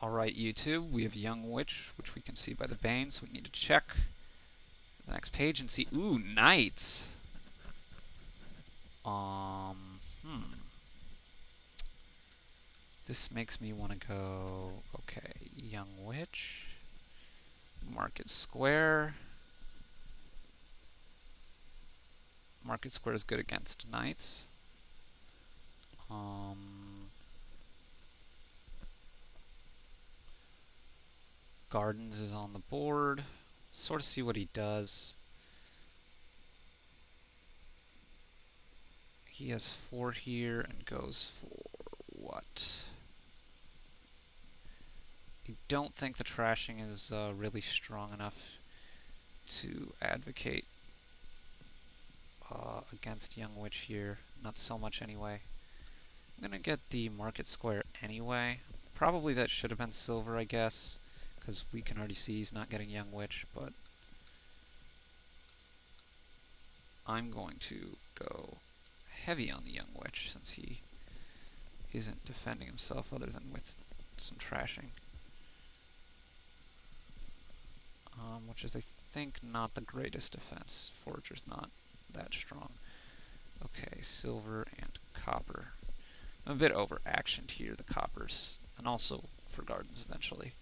Alright, YouTube, we have Young Witch, which we can see by the bane, so we need to check the next page and see. Ooh, knights! This makes me want to go. Okay, Young Witch. Market Square. Market Square is good against knights. Gardens is on the board. Sort of see what he does. He has fort here and goes for what? I don't think the trashing is really strong enough to advocate against Young Witch here. Not so much anyway. I'm gonna get the Market Square anyway. Probably that should have been silver, I guess, because we can already see he's not getting Young Witch, but I'm going to go heavy on the Young Witch since he isn't defending himself other than with some trashing. Which is, I think, not the greatest defense. Forager's not that strong. Okay, silver and copper. I'm a bit over-actioned here, the coppers, and also for gardens eventually.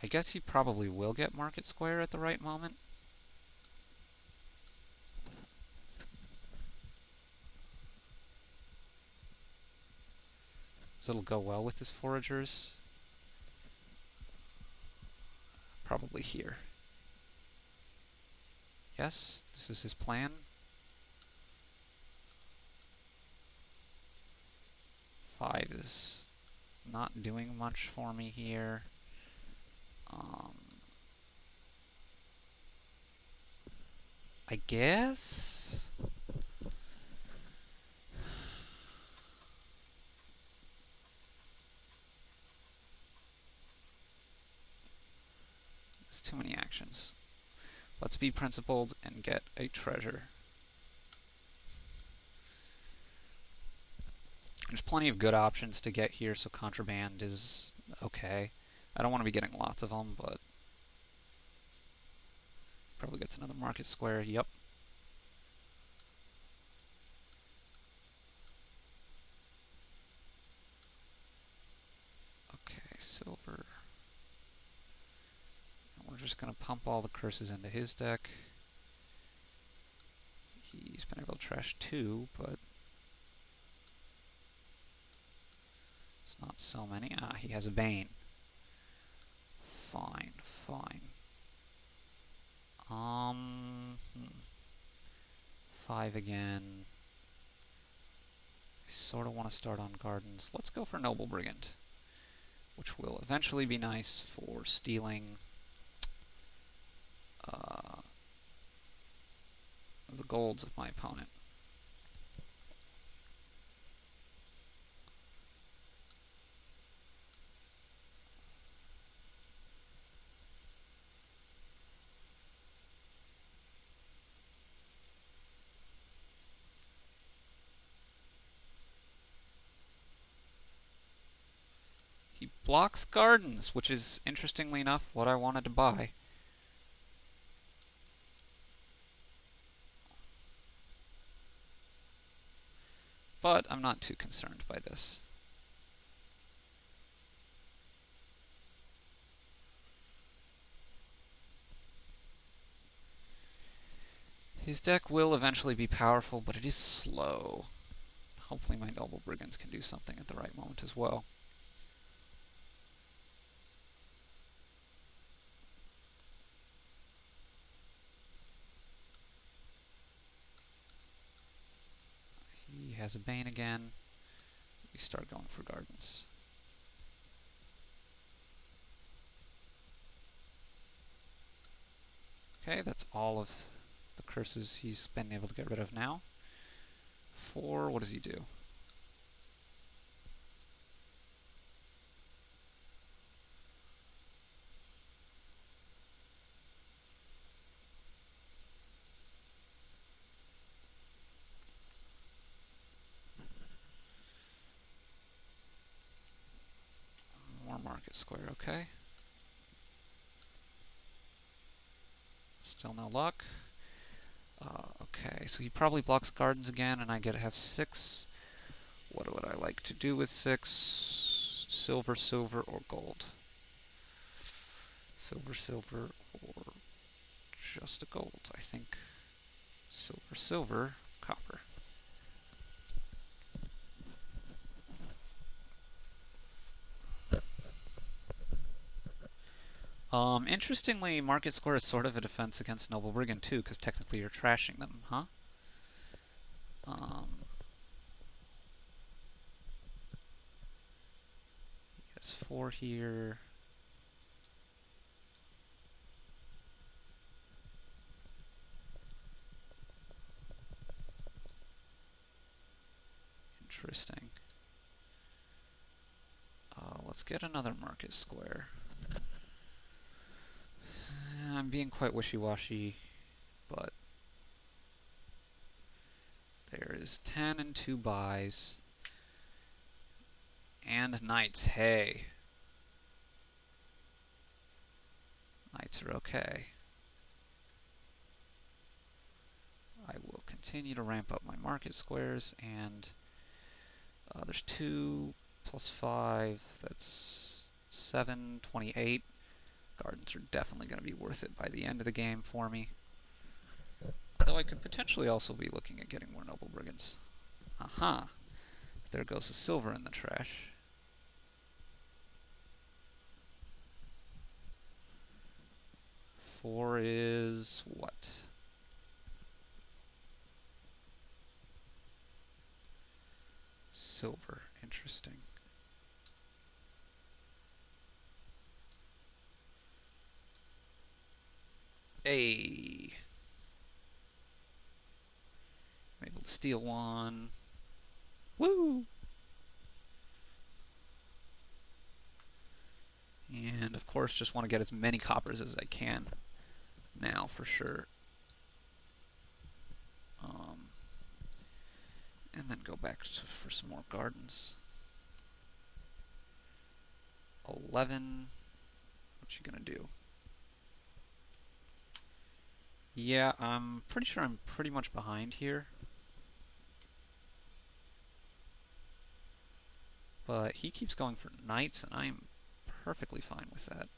I guess he probably will get Market Square at the right moment. So it'll go well with his foragers. Probably here. Yes, this is his plan. Five is not doing much for me here. I guess? There's too many actions. Let's be principled and get a treasure. There's plenty of good options to get here, so contraband is okay. I don't want to be getting lots of them, but probably gets another Market Square. Yep. Okay, silver. And we're just going to pump all the curses into his deck. He's been able to trash 2, but it's not so many. Ah, he has a bane. Fine, fine. 5 again. I sort of want to start on gardens. Let's go for Noble Brigand, which will eventually be nice for stealing the golds of my opponent. He blocks gardens, which is, interestingly enough, what I wanted to buy. But I'm not too concerned by this. His deck will eventually be powerful, but it is slow. Hopefully my Noble Brigands can do something at the right moment as well. He has a bane again. We start going for gardens. Okay, that's all of the curses he's been able to get rid of now. 4, what does he do? market square, okay. Still no luck. Okay, so he probably blocks gardens again, and I get to have 6. What would I like to do with 6? Silver, silver, or gold? Silver, silver, or just a gold. I think silver, silver, copper. Interestingly, Market Square is sort of a defense against Noble Brigand too, because technically you're trashing them, huh? He has 4 here. Interesting. Let's get another Market Square. I'm being quite wishy-washy, but there is 10 and 2 buys. And knights, hey. Knights are okay. I will continue to ramp up my market squares, and there's 2 plus 5, that's 7, 28. Gardens are definitely going to be worth it by the end of the game for me. Though I could potentially also be looking at getting more Noble Brigands. Aha! There goes the silver in the trash. Four is what? Silver. Interesting. I'm able to steal one. Woo! And of course, just want to get as many coppers as I can now for sure. And then go back for some more gardens. 11. What you gonna do? Yeah, I'm pretty sure I'm pretty much behind here. But he keeps going for knights, and I am perfectly fine with that.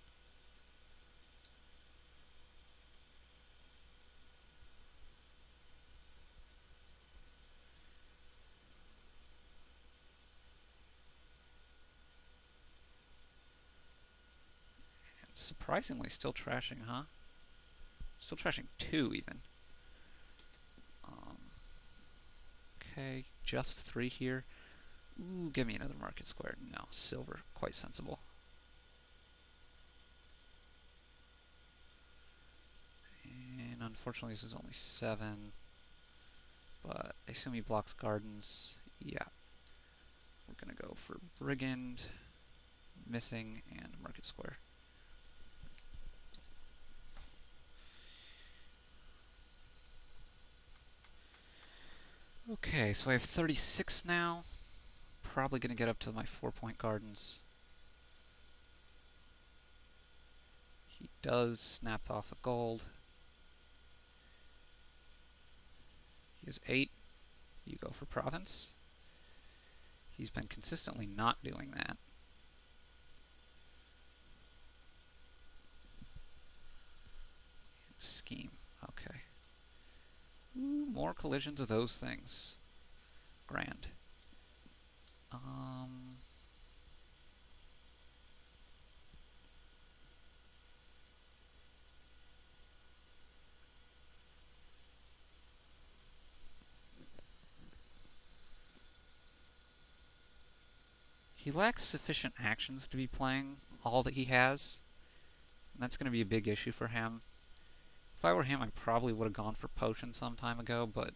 And surprisingly, still trashing, huh? Still trashing 2, even. Okay, just 3 here. Ooh, give me another market square. No, silver. Quite sensible. And unfortunately, this is only 7. But I assume he blocks gardens. Yeah. We're going to go for Brigand, missing, and market square. Okay, so I have 36 now. Probably going to get up to my 4-point gardens. He does snap off a gold. He has 8. You go for province. He's been consistently not doing that. Scheme. Okay. Ooh, more collisions of those things. Grand. He lacks sufficient actions to be playing all that he has. And that's going to be a big issue for him. If I were him, I probably would have gone for potion some time ago, but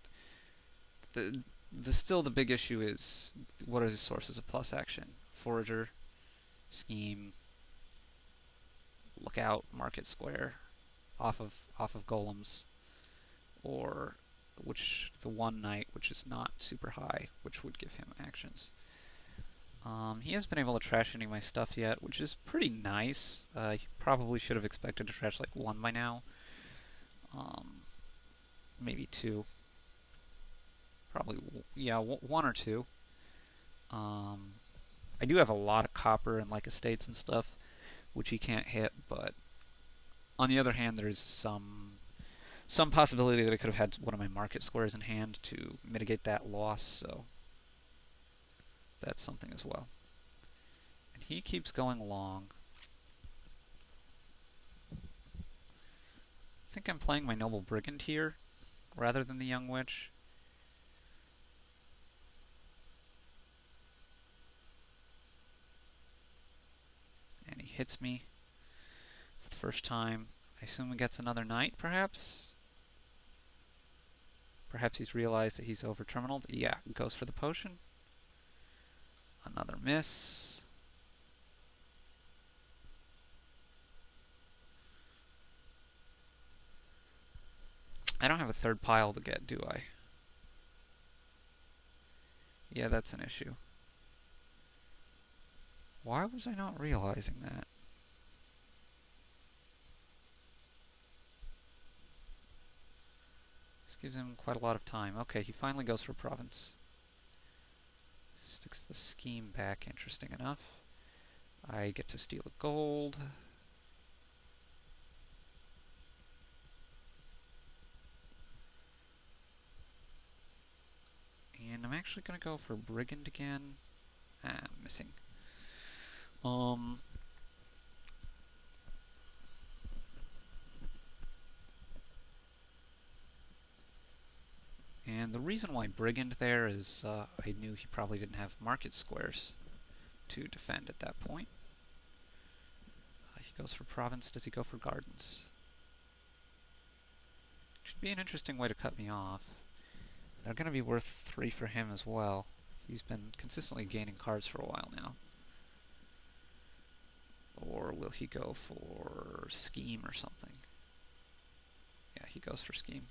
still the big issue is what are his sources of plus action? Forager, scheme, lookout, market square, off of golems, or the one knight which is not super high, which would give him actions. He hasn't been able to trash any of my stuff yet, which is pretty nice. He probably should have expected to trash like one by now. Maybe two. Probably, yeah, one or two. I do have a lot of copper and like estates and stuff, which he can't hit, but on the other hand, there's some possibility that I could have had one of my market squares in hand to mitigate that loss, so that's something as well. And he keeps going long. I think I'm playing my Noble Brigand here, rather than the Young Witch. And he hits me for the first time. I assume he gets another knight, perhaps? Perhaps he's realized that he's over-terminaled. Yeah, goes for the potion. Another miss. I don't have a third pile to get, do I? Yeah, that's an issue. Why was I not realizing that? This gives him quite a lot of time. Okay, he finally goes for province. Sticks the scheme back, interesting enough. I get to steal a gold. And I'm actually going to go for Brigand again. I'm missing. And the reason why Brigand there is I knew he probably didn't have market squares to defend at that point. He goes for province. Does he go for gardens? Should be an interesting way to cut me off. They're going to be worth 3 for him as well. He's been consistently gaining cards for a while now. Or will he go for scheme or something? Yeah, he goes for scheme.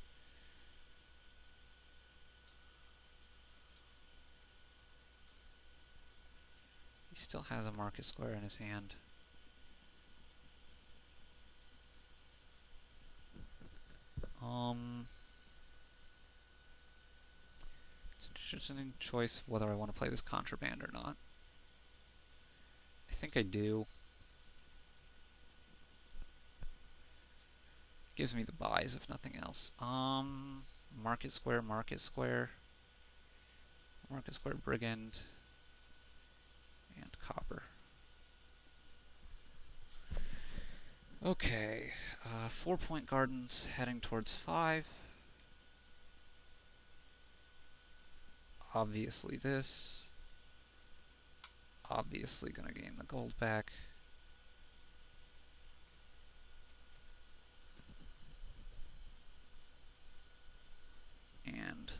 He still has a market square in his hand. It's an interesting choice of whether I want to play this contraband or not. I think I do. It gives me the buys, if nothing else. Market square, market square. Market square brigand. And copper. Okay, 4-point gardens heading towards 5. Obviously this. Obviously gonna gain the gold back. And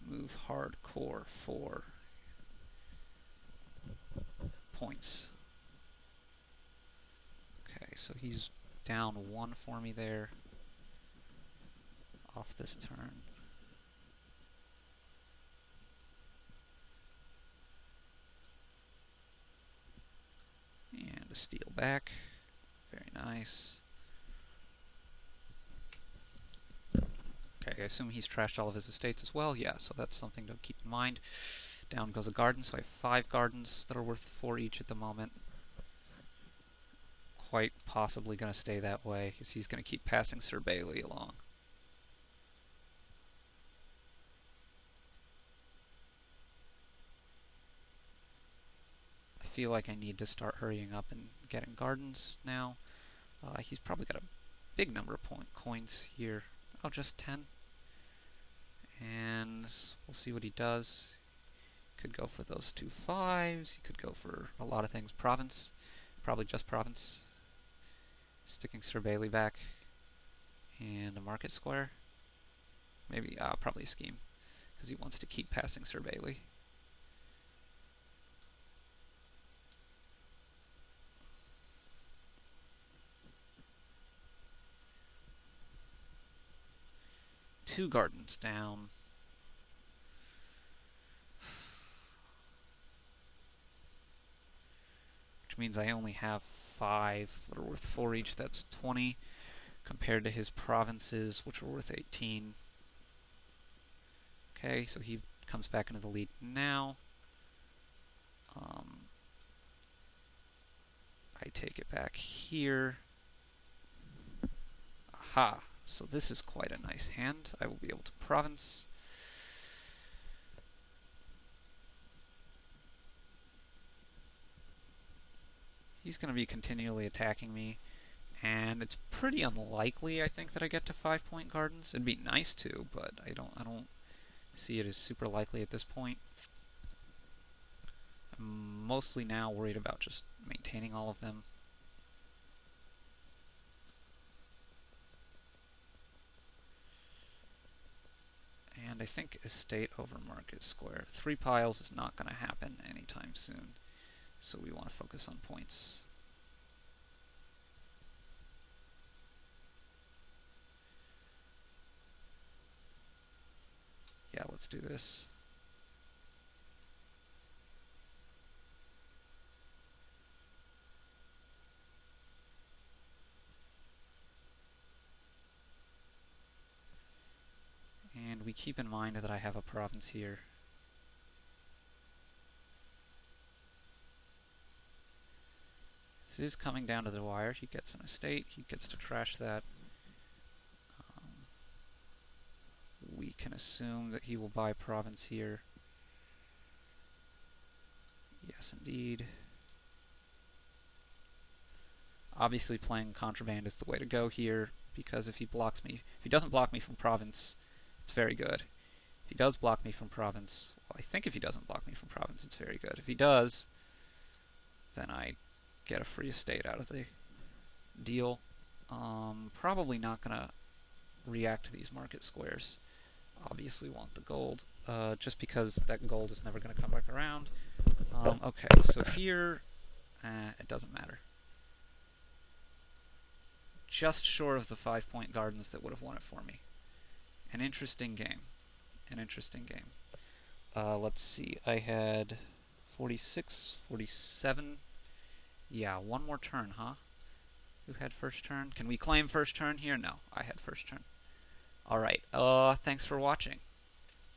move hardcore for points. Okay, so he's down 1 for me there off this turn. And a steal back. Very nice. Okay, I assume he's trashed all of his estates as well. Yeah, so that's something to keep in mind. Down goes a garden, so I have 5 gardens that are worth 4 each at the moment. Quite possibly going to stay that way, because he's going to keep passing Sir Bailey along. I feel like I need to start hurrying up and getting gardens now. He's probably got a big number of coins here. Oh, just 10. And we'll see what he does. Could go for those 2 5s. He could go for a lot of things. Province. Probably just province. Sticking Sir Bailey back. And a market square. Maybe, probably a scheme. Because he wants to keep passing Sir Bailey. Two gardens down. which means I only have 5 that are worth 4 each. That's 20 compared to his provinces, which are worth 18. Okay, so he comes back into the lead now. I take it back here. Aha! So this is quite a nice hand. I will be able to province. He's going to be continually attacking me, and it's pretty unlikely, I think, that I get to 5-point gardens. It'd be nice to, but I don't see it as super likely at this point. I'm mostly now worried about just maintaining all of them. And I think estate over market square. 3 piles is not going to happen anytime soon, so we want to focus on points. Yeah, let's do this. And we keep in mind that I have a province here. This is coming down to the wire. He gets an estate. He gets to trash that. We can assume that he will buy province here. Yes, indeed. Obviously playing contraband is the way to go here, because if he doesn't block me from province, it's very good. If he does block me from province, well, I think if he doesn't block me from province, it's very good. If he does, then I get a free estate out of the deal. Probably not going to react to these market squares. Obviously want the gold, just because that gold is never going to come back around. Okay, so here, it doesn't matter. Just short of the 5-point gardens that would have won it for me. An interesting game. An interesting game. Let's see, I had 46, 47. Yeah, one more turn, huh? Who had first turn? Can we claim first turn here? No, I had first turn. Alright, thanks for watching.